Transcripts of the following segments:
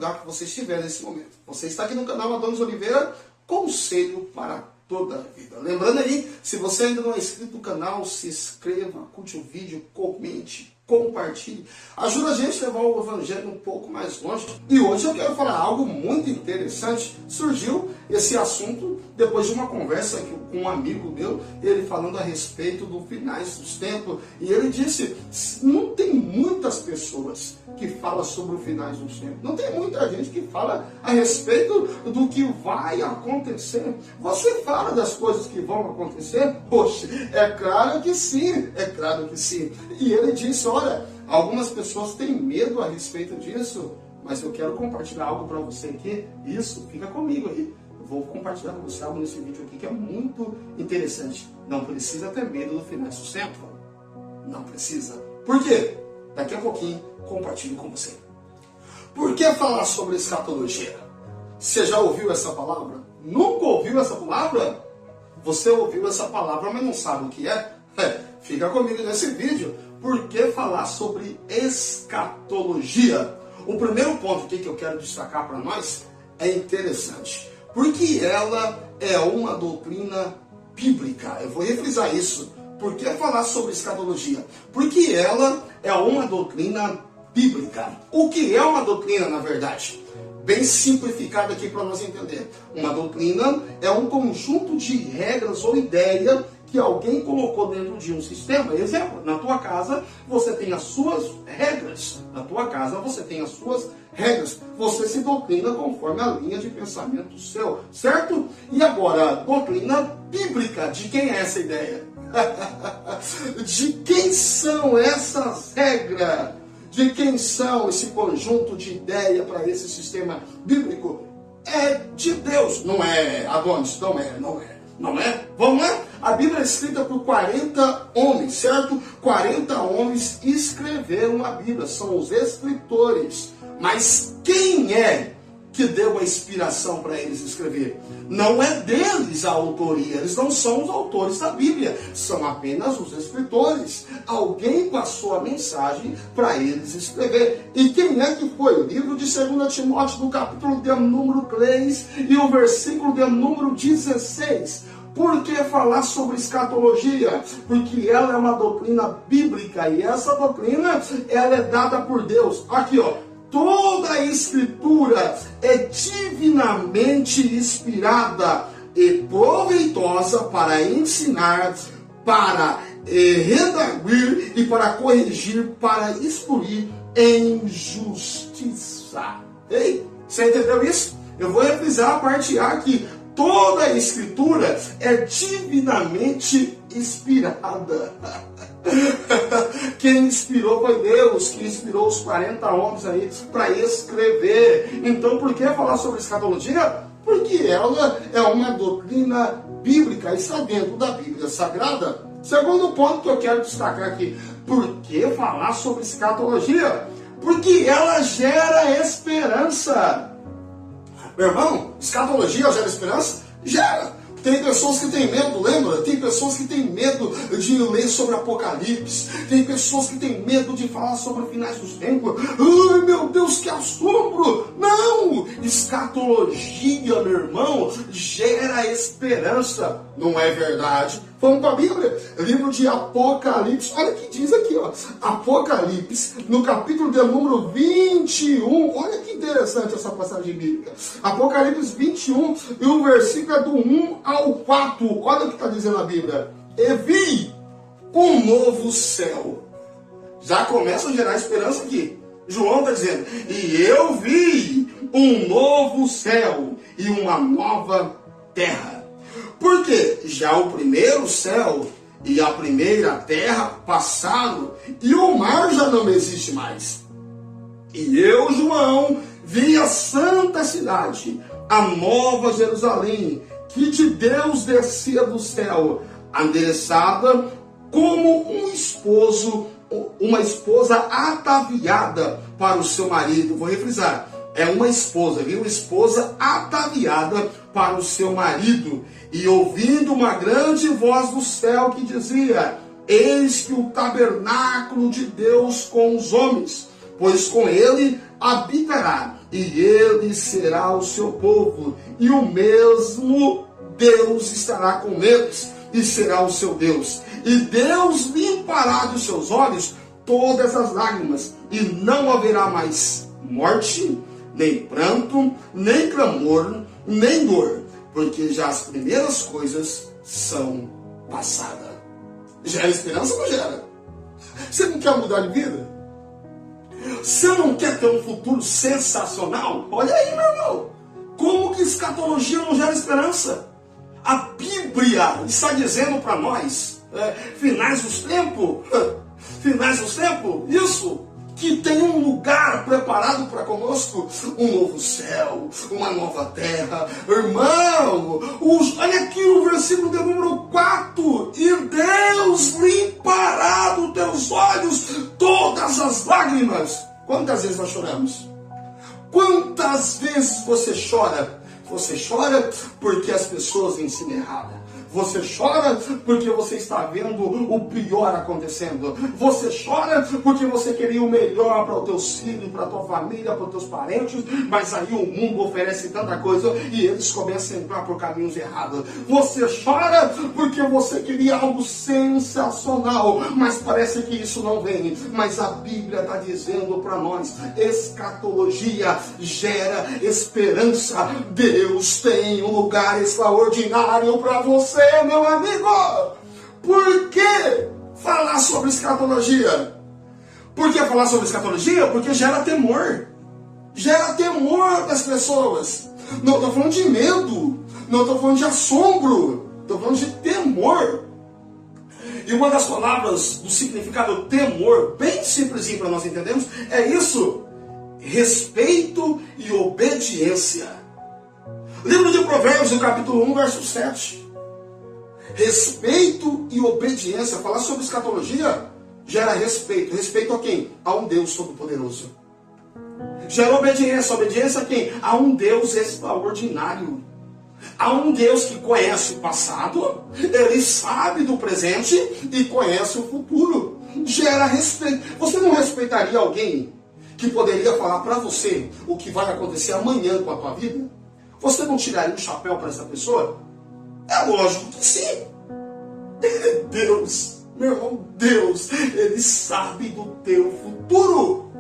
lugar que você estiver nesse momento. Você está aqui no canal Adonis Oliveira, conselho para toda a vida. Lembrando aí, se você ainda não é inscrito no canal, se inscreva, curte o vídeo, comente, compartilhe. Ajuda a gente a levar o evangelho um pouco mais longe. E hoje eu quero falar algo muito interessante. Surgiu esse assunto depois de uma conversa com um amigo meu, ele falando a respeito do finais dos tempos. E ele disse, não tem muitas pessoas que falam sobre o finais dos tempos. Não tem muita gente que fala a respeito do que vai acontecer. Você fala das coisas que vão acontecer? Poxa, é claro que sim, é claro que sim. E ele disse, olha, algumas pessoas têm medo a respeito disso, mas eu quero compartilhar algo para você aqui. Isso, fica comigo aí. Eu vou compartilhar com você algo nesse vídeo aqui que é muito interessante. Não precisa ter medo do final dos tempos. Não precisa. Por quê? Daqui a pouquinho compartilho com você. Por que falar sobre escatologia? Você já ouviu essa palavra? Nunca ouviu essa palavra? Você ouviu essa palavra, mas não sabe o que é? Fica comigo nesse vídeo. Por que falar sobre escatologia? O primeiro ponto aqui que eu quero destacar para nós é interessante. Porque ela é uma doutrina bíblica. Eu vou refrisar isso. Por que falar sobre escatologia? Porque ela é uma doutrina bíblica. O que é uma doutrina, na verdade? Bem simplificado aqui para nós entender. Uma doutrina é um conjunto de regras ou ideia que alguém colocou dentro de um sistema. Exemplo, na tua casa você tem as suas regras. Na tua casa você tem as suas regras. Você se doutrina conforme a linha de pensamento seu, certo? E agora, doutrina bíblica, de quem é essa ideia? De quem são essas regras? De quem são esse conjunto de ideia para esse sistema bíblico? É de Deus, não é, Adonis? Não é? Vamos lá? A Bíblia é escrita por 40 homens, certo? 40 homens escreveram a Bíblia, são os escritores. Mas quem é que deu a inspiração para eles escrever? Não é deles a autoria, eles não são os autores da Bíblia, são apenas os escritores. Alguém passou a mensagem para eles escrever. E quem é que foi? O livro de 2 Timóteo, do capítulo de número 3 e o versículo de número 16. Por que falar sobre escatologia? Porque ela é uma doutrina bíblica e essa doutrina ela é dada por Deus. Aqui, ó. Toda a escritura é divinamente inspirada e proveitosa para ensinar, para redarguir e para corrigir, para instruir em justiça. Ei, você entendeu isso? Eu vou refrisar a parte A aqui. Toda a escritura é divinamente inspirada. Quem inspirou foi Deus, que inspirou os 40 homens aí para escrever. Então, por que falar sobre escatologia? Porque ela é uma doutrina bíblica, está dentro da Bíblia Sagrada. Segundo ponto que eu quero destacar aqui, por que falar sobre escatologia? Porque ela gera esperança. Meu irmão, escatologia gera esperança? Gera. Tem pessoas que têm medo, lembra? Tem pessoas que têm medo de ler sobre Apocalipse. Tem pessoas que têm medo de falar sobre os finais dos tempos. Ai, meu Deus, que assombro! Não! Escatologia, meu irmão, gera esperança. Não é verdade? Vamos para a Bíblia. Livro de Apocalipse. Olha o que diz aqui, ó. Apocalipse, no capítulo de número 21. Olha que interessante essa passagem bíblica. Apocalipse 21, e o versículo é do 1 ao 4. Olha o que está dizendo a Bíblia. E vi um novo céu. Já começa a gerar esperança aqui. João está dizendo, e eu vi um novo céu e uma nova terra. Porque já o primeiro céu e a primeira terra passaram e o mar já não existe mais. E eu, João, vi a santa cidade, a nova Jerusalém, que de Deus descia do céu, adereçada como uma esposa ataviada para o seu marido. Vou refrisar. É uma esposa, viu? Esposa ataviada para o seu marido. E ouvindo uma grande voz do céu que dizia: eis que o tabernáculo de Deus com os homens, pois com ele habitará, e ele será o seu povo, e o mesmo Deus estará com eles, e será o seu Deus. E Deus limpará dos seus olhos todas as lágrimas, e não haverá mais morte, nem pranto, nem clamor, nem dor, porque já as primeiras coisas são passadas. Gera esperança ou não gera? Você não quer mudar de vida? Você não quer ter um futuro sensacional? Olha aí, meu irmão. Como que escatologia não gera esperança? A Bíblia está dizendo para nós, finais dos tempos, isso, que tem um lugar preparado para conosco, um novo céu, uma nova terra. Irmão, olha aqui o versículo de número 4, e Deus limpará dos teus olhos todas as lágrimas. Quantas vezes nós choramos? Quantas vezes você chora? Você chora porque as pessoas ensinam errado. Você chora porque você está vendo o pior acontecendo. Você chora porque você queria o melhor para os teus filhos, para a tua família, para os teus parentes, mas aí o mundo oferece tanta coisa e eles começam a entrar por caminhos errados. Você chora porque você queria algo sensacional, mas parece que isso não vem. Mas a Bíblia está dizendo para nós, escatologia gera esperança. Deus tem um lugar extraordinário para você, meu amigo. Por que falar sobre escatologia? Por que falar sobre escatologia? Porque gera temor. Gera temor das pessoas. Não estou falando de medo. Não estou falando de assombro. Estou falando de temor. E uma das palavras do significado temor, bem simplesinho para nós entendermos, é isso: respeito e obediência. Livro de Provérbios, no capítulo 1, verso 7. Respeito e obediência. Falar sobre escatologia gera respeito. Respeito a quem? A um Deus todo-poderoso. Gera obediência. Obediência a quem? A um Deus extraordinário. A um Deus que conhece o passado, ele sabe do presente e conhece o futuro. Gera respeito. Você não respeitaria alguém que poderia falar para você o que vai acontecer amanhã com a tua vida? Você não tiraria o chapéu para essa pessoa? É lógico que sim. Deus, meu irmão, Deus, ele sabe do teu futuro.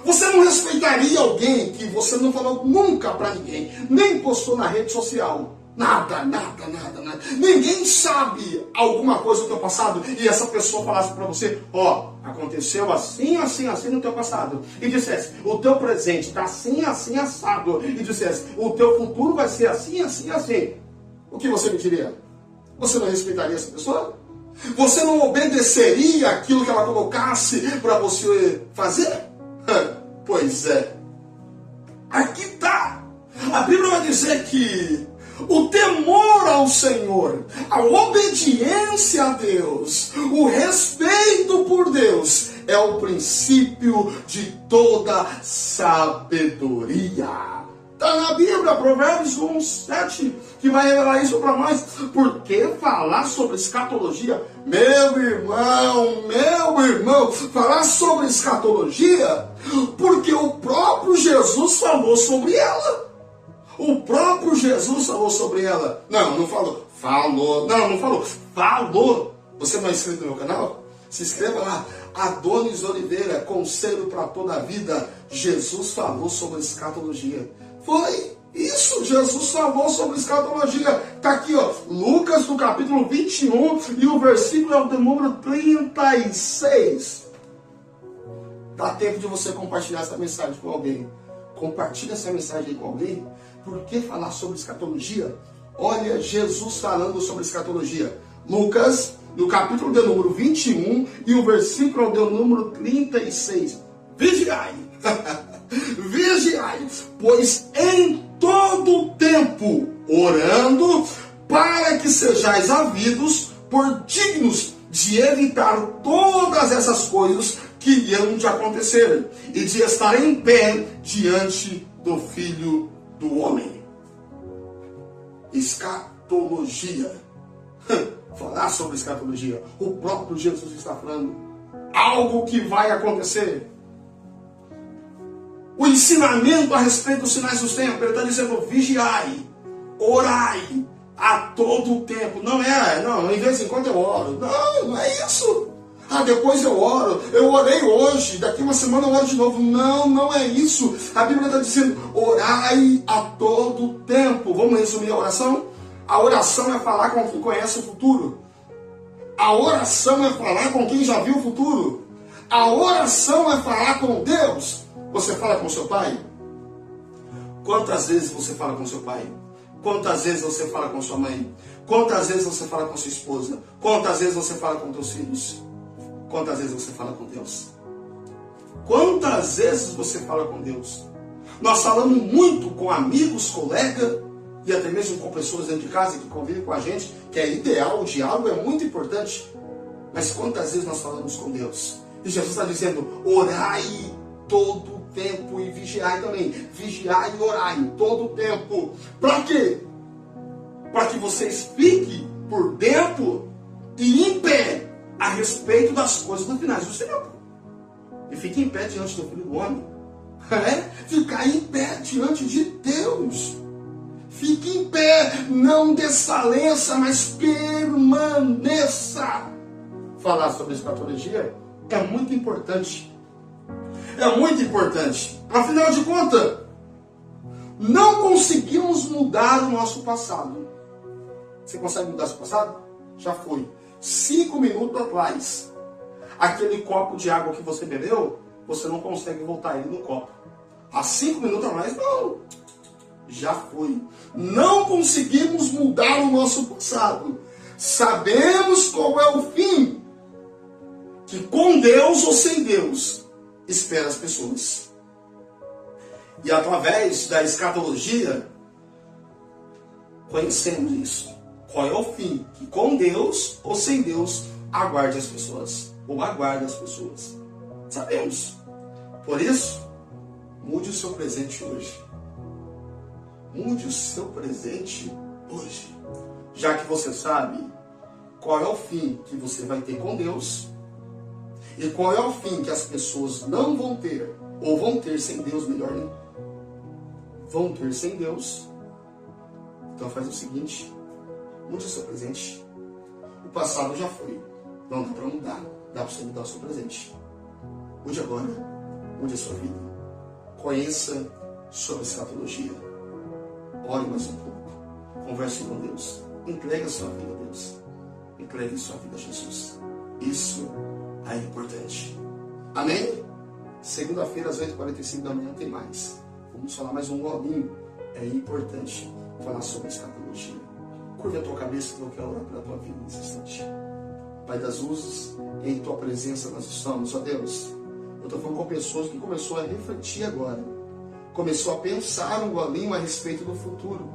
Você não respeitaria alguém que você não falou nunca para ninguém, nem postou na rede social? Nada. Ninguém sabe alguma coisa do teu passado e essa pessoa falasse para você, aconteceu assim no teu passado. E dissesse, o teu presente está assim, assado. E dissesse, o teu futuro vai ser assim. O que você me diria? Você não respeitaria essa pessoa? Você não obedeceria aquilo que ela colocasse para você fazer? Pois é. Aqui está. A Bíblia vai dizer que o temor ao Senhor, a obediência a Deus, o respeito por Deus é o princípio de toda sabedoria. Está na Bíblia, Provérbios 1, 7, que vai revelar isso para nós. Por que falar sobre escatologia? Meu irmão, falar sobre escatologia, porque o próprio Jesus falou sobre ela. O próprio Jesus falou sobre ela. Não falou. Falou. Não falou. Falou. Você não é inscrito no meu canal? Se inscreva lá. Adonis Oliveira, conselho para toda a vida. Jesus falou sobre escatologia. Foi isso, Jesus falou sobre escatologia. Está aqui, Lucas, no capítulo 21, e o versículo é o de número 36. Dá tempo de você compartilhar essa mensagem com alguém. Compartilha essa mensagem com alguém. Por que falar sobre escatologia? Olha Jesus falando sobre escatologia. Lucas, no capítulo de número 21, e o versículo é o de número 36. Vigiai! Vigiai, pois em todo tempo orando, para que sejais havidos por dignos de evitar todas essas coisas que irão de acontecer e de estar em pé diante do Filho do Homem. Escatologia. Falar sobre escatologia. O próprio Jesus está falando. Algo que vai acontecer. Os ensinamento a respeito dos sinais dos tempos. Ele está dizendo, vigiai, orai a todo tempo. Não, em vez em quando eu oro. Não é isso. Depois eu oro. Eu orei hoje, daqui uma semana eu oro de novo. Não é isso. A Bíblia está dizendo, orai a todo tempo. Vamos resumir a oração? A oração é falar com quem conhece o futuro. A oração é falar com quem já viu o futuro. A oração é falar com Deus. Você fala com seu pai? Quantas vezes você fala com seu pai? Quantas vezes você fala com sua mãe? Quantas vezes você fala com sua esposa? Quantas vezes você fala com teus filhos? Quantas vezes você fala com Deus? Quantas vezes você fala com Deus? Nós falamos muito com amigos, colegas e até mesmo com pessoas dentro de casa que convivem com a gente, que é ideal, o diálogo é muito importante. Mas quantas vezes nós falamos com Deus? E Jesus está dizendo, orai todo o tempo e vigiai também. Vigiai e orai todo o tempo. Para quê? Para que vocês fiquem por dentro e em pé a respeito das coisas do finais do tempo. E fiquem em pé diante do Filho do Homem. Ficar em pé diante de Deus. Fique em pé, não desfaleça, mas permaneça. Falar sobre escatologia é muito importante. É muito importante. Afinal de contas, não conseguimos mudar o nosso passado. Você consegue mudar seu passado? Já foi. 5 minutos atrás, aquele copo de água que você bebeu, você não consegue voltar ele no copo. Há 5 minutos atrás, não. Já foi. Não conseguimos mudar o nosso passado. Sabemos qual é o fim que com Deus ou sem Deus espera as pessoas. E através da escatologia conhecemos isso. Qual é o fim que com Deus ou sem Deus aguarde as pessoas, ou aguarda as pessoas. Sabemos. Por isso, mude o seu presente hoje. Mude o seu presente hoje. Já que você sabe qual é o fim que você vai ter com Deus e qual é o fim que as pessoas não vão ter, ou vão ter sem Deus, melhor, né? Vão ter sem Deus. Então faz o seguinte, mude o seu presente. O passado já foi. Não dá para mudar. Dá para você mudar o seu presente. Mude agora. Mude a sua vida. Conheça sobre a escatologia. Ore mais um pouco. Converse com Deus. Entregue a sua vida a Deus. Entregue a sua vida a Jesus. Isso é importante. Amém? Segunda-feira às 8h45 da manhã tem mais. Vamos falar mais um golinho. É importante falar sobre a escatologia. Curva a tua cabeça que eu quero orar pela tua vida nesse instante. Pai das luzes, em tua presença nós estamos, ó Deus. Eu estou falando com pessoas que começou a refletir agora. Começou a pensar um golinho a respeito do futuro.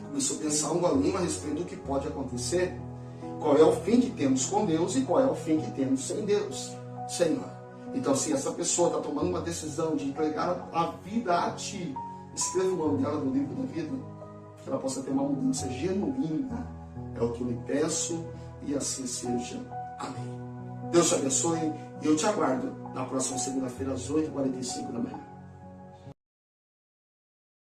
Começou a pensar um golinho a respeito do que pode acontecer. Qual é o fim que temos com Deus e qual é o fim que temos sem Deus, Senhor. Então, se essa pessoa está tomando uma decisão de entregar a vida a Ti, escreva o nome dela no livro da vida, que ela possa ter uma mudança genuína. É o que eu lhe peço e assim seja. Amém. Deus te abençoe e eu te aguardo na próxima segunda-feira às 8h45 da manhã.